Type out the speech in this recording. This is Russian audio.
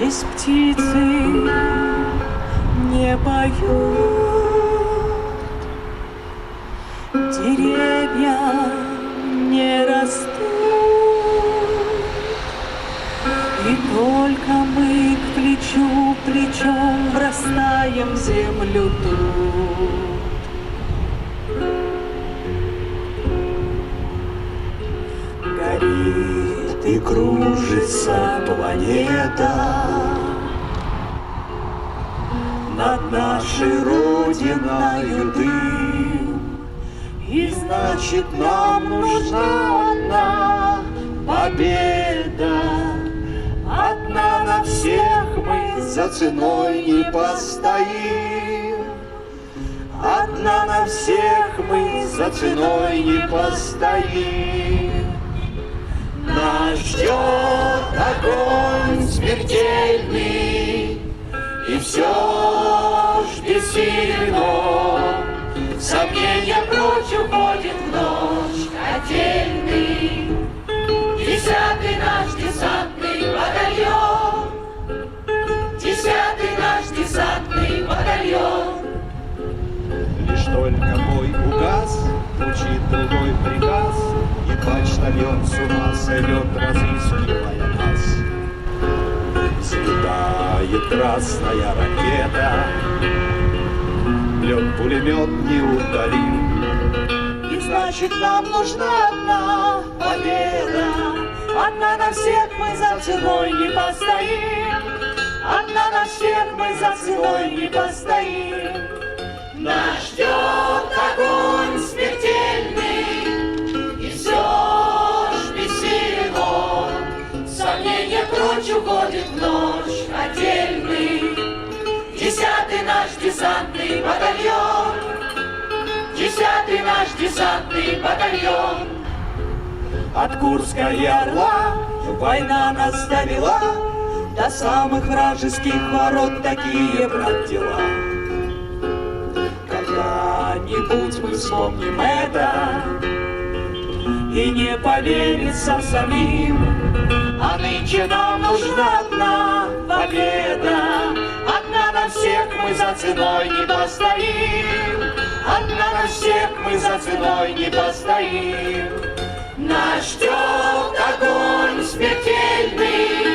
Здесь птицы не поют, деревья не растут, и только мы к плечу плечом врастаем в землю тут. Горит и кружится планета над нашей родиною дым, и значит нам нужна одна победа. Одна на всех мы за ценой не постоим. Одна на всех мы за ценой не постоим. Нас ждет огонь смертельный, и все ж бессильно. Сомнения прочь уходит в ночь котельный. 10-й наш десантный батальон, 10-й наш десантный батальон. Лишь только бой угас, звучит другой приказ, и почтальон с ума сойдет, разыскивая нас. Взлетает красная ракета, лед пулемет неудалим. И значит нам нужна одна победа. Одна на всех мы за ценой не постоим. Одна на всех мы за ценой не постоим. Нас ждет огонь смертельный, и все ж бессилен он. Сомнения прочь уходит в ночь отдельный. 10-й наш десантный батальон, 10-й наш десантный батальон. От Курска и Орла война нас довела до самых вражеских ворот, такие, брат, дела. Когда-нибудь мы вспомним это, и не поверится самим. А нынче нам нужна одна победа. Одна на всех мы за ценой не постоим. Одна на всех мы за ценой не постоим. Нас ждет огонь смертельный,